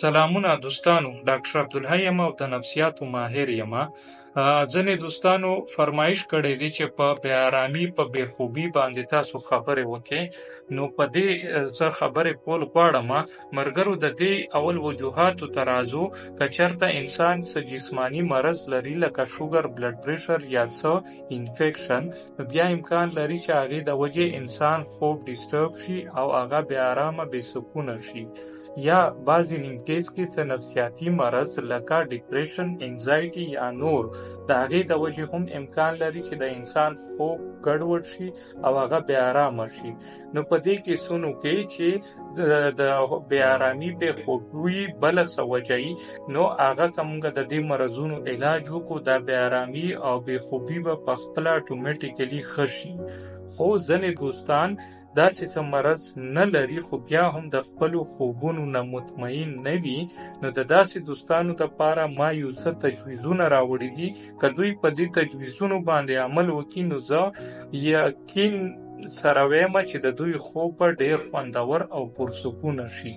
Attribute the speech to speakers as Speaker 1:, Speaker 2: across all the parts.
Speaker 1: سلامونه دوستانو، ډاکټر عبدالحی یم او د نفسیاتو ماهر یم. ځینې دوستانو فرمایش کړی دی چې په بې ارامي په بې خوبي باندې تاسو خبرې وکړئ. نو په دې زه خبرې کول غواړم. ملګرو، د دې اول وجوهاتو ته راځو. که چېرته انسان څه جسماني مرض لري لکه شوګر، بلډ پریشر یا څه انفیکشن، بیا امکان لري چې هغې د وجې انسان خوب ډیسټرب شي او هغه بې ارامه بې سکونه شي. یا بعضې نیمګیز کې څه نفسیاتي مرض لکه ډیپریشن، انزایټي یا نور، د هغې د وجې هم امکان لري چې د انسان خوب ګډوډ شي او هغه بې ارامه شي. نو په دې کیسونو کې چې د بې ارامي بې خوبي بله څه وجه وي، نو هغه که موږ د دې مرضونو علاج وکړو، دا بې ارامي او بې خوبي به پخپله اټومیټیکلي ښه شي. خو ځینې دوستان داسې څه مرض نه لري خو بیا هم د خپلو خوبونو نه مطمئن نه وي. نو د داسې دوستانو لپاره ما یو څه تجویزونه راوړي دي. که دوی په دې تجویزونو باندې عمل وکړي، نو زه یقین سره وایم چې د دوی خوب به ډېر خوندور او پرسکونه شي.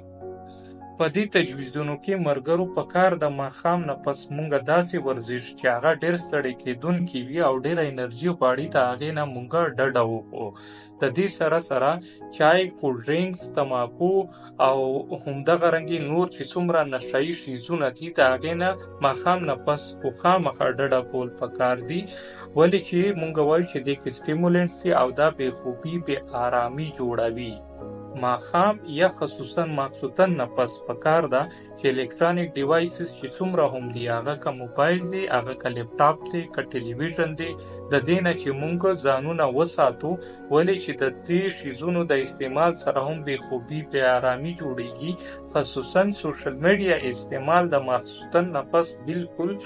Speaker 1: په دې تجویزونو کې ملګرو پکار د ماښام نه پس مونږ داسې ورزش چې هغه ډېر ستړی کېدونکی وي او ډېره انرژي غواړي، د هغې نه مونږ ډډه وکړو. د دې سره سره چای، کولډ ډرینکس، تماکو او همدغه رنګې نور چې څومره نشهیي څیزونه دي، د هغې نه ماښام نه پس خو خامخا ډډه کول پکار دي. ولې چې مونږ وایو چې دې کې سټیمولنټس دي او دا بې خوبي بې ارامي جوړوي. ماښام یا خصوصا ماخوستن نه پس پکار ده چې الکترونیک ډیوایسز چې څومره هم دي، هغه که موبایل دی، هغه که لیپټاپ دی، که ټلویزیون دی، د دې نه چې مونږ ځانونه وساتو. ولې چې د دې شیزونو د استعمال سره هم بې خوبي بې ارامي جوړیږي. خصوصا سوشل میډیا استعمال د ماخوستن نه پس بالکل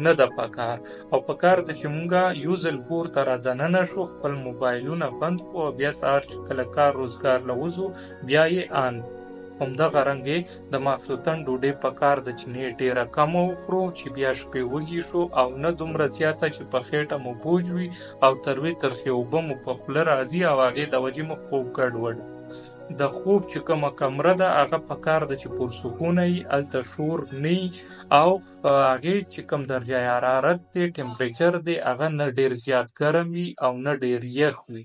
Speaker 1: نه ده پکار، او پکار ده چې مونږه یو ځل کور ته را دننه شو، خپل موبایلونه بند کړو او بیا سهار چې کله کار روزګار له وځو بیا یې آن. همدغه رنګې د ماخوستن ډوډۍ پکار ده چې نه ډېره کمه وخورو چې بیا شپې وږي شو، او نه دومره زیاته چې په خېټه مو بوج وي او تروې ترخې اوبه مو په خوله راځي او هغې د وجې مو خوب ګډوډ. د خوب چې کومه کمره ده هغه پکار ده چې پرسکونه وي، هلته شور نه وي، او هغې چې کوم درجه حرارت دی، ټمپریچر دی، هغه نه ډېر زیات ګرم وي او نه ډېر یخ وي.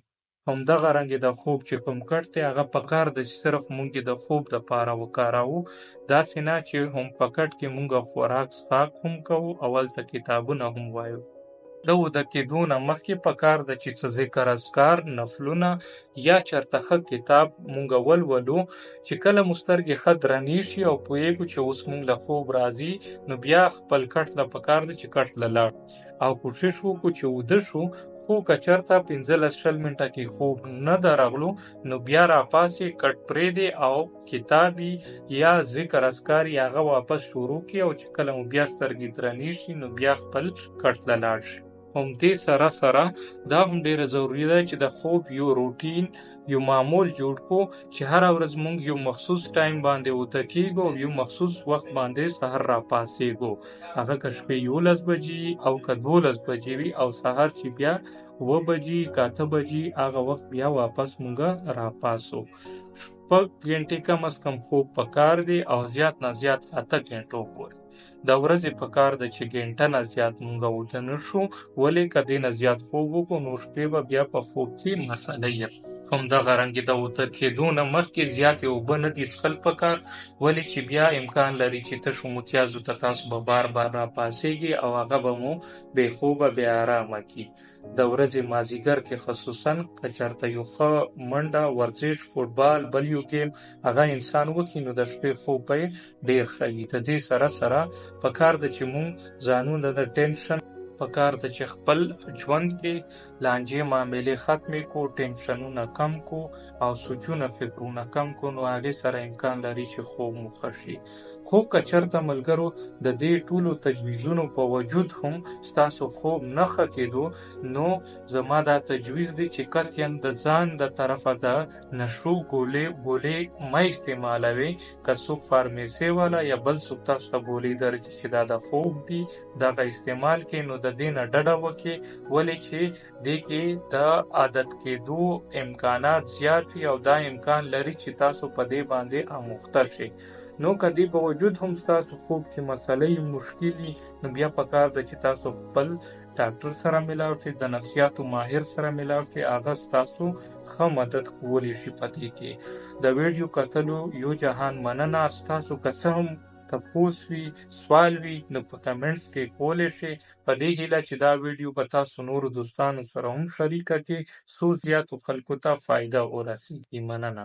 Speaker 1: همدغه رنګې د خوب چې کوم کټ دی هغه پکار ده چې صرف مونږ د خوب دپاره وکاروو، داسې نه چې هم په کټ کې مونږ خوراک څښاک هم کوو او هلته کتابونه هم وایو. د وده کېدو نه مخکې پکار ده چې څه ذکر اذکار، نفلونه یا چېرته ښه کتاب مونږ ولولو. چې کله مو سترګې ښه درنې شي او پوهېږو چې اوس مونږ له خوب راځي، نو بیا خپل کټ له پکار ده چې کټ له لاړ او کوشش وکړو چې وده شو. خو که چېرته 15-20 منټه کې خوب نه درغلو، نو بیا راپاسې، کټ پرېږدې او کتاب یا ذکر اذکار یې هغه واپس شروع کړي، او چې کله مو بیا سترګې درنې شي نو بیا خپل کټ له لاړ شي. همدې سره سره دا هم ډېره ضروري ده چې د خوب یو روټین، یو معمول جوړ کړو چې هره ورځ مونږ یو مخصوص ټایم باندې وده کېږو او یو مخصوص وخت باندې سهار راپاسېږو. هغه که شپې 11 بجې او که 12 بجې وي، او سهار چې بیا 7 بجې که 8 بجې، هغه وخت بیا واپس مونږ راپاسو. 6 غنټې کم از کم خوب پکار دی او زیات نه زیات 8 غنټو پورې. د ورځې پکار ده چې غنټه نه زیات مونږ وده نه شو. ولې که دې نه زیات خوب وکړو نو شپې به بیا په خوب کې مسله یم. همدغه رنګې د وده کېدو نه مخکې زیاتې اوبه نه دي څښل پکار. ولې چې بیا امکان لري چې تشو متیازو ته تاسو به بار بار راپاسېږي او هغه به مو بې خوبه بې ارامه کړي. د ورځې مازدیګر کې خصوصا که چېرته یو ښه منډه، ورزش، فوټبال، بل یو ګیم هغه انسان وکړي، نو د شپې خوب به یې ډېر ښه وي. د دې سره سره پکار ده چې مونږ ځانونه د ټینشن پکار ده چې خپل ژوند کې لانجې معاملې ختمې کړو، ټینشنونه کم کړو او سوچونه فکرونه کم کړو، نو هغې سره امکان لري چې خوب مو ښه شي. خو که چېرته ملګرو د دې ټولو تجویزونو په وجود هم ستاسو خوب نه ښه کېدو، نو زما دا تجویز دی چې قطعاً د ځان د طرفه د نشو ګولۍ مه استعمالوئ. که څوک فارمیسۍ والا یا بل څوک تاسو ته ګولۍ درکړي چې دا د خوب دي، دغه استعمال کړئ، نو د دې نه ډډه وکړئ. ولې چې دې کې د عادت کېدو امکانات زیات وي او دا امکان لري چې تاسو په دې باندې اموخته شئ. نو که دې په وجود هم ستاسو خوب کې مسلې مشکلي نو بیا پکار ده چې تاسو خپل ډاکټر سره ملاو شئ، د نفسیاتو ماهر سره ملاو شئ، هغه ستاسو ښه مدد کولی شي په دې کې. د ویډیو کتلو یو جهان مننه. ستاسو که څه هم تپوس وي، سوال وي، نو په کمنټس کې کولی شئ. په دې هیله چې دا ویډیو به تاسو نورو دوستانو سره هم شریکه کړئ څو زیاتو خلکو ته فایده ورسیږي. مننه.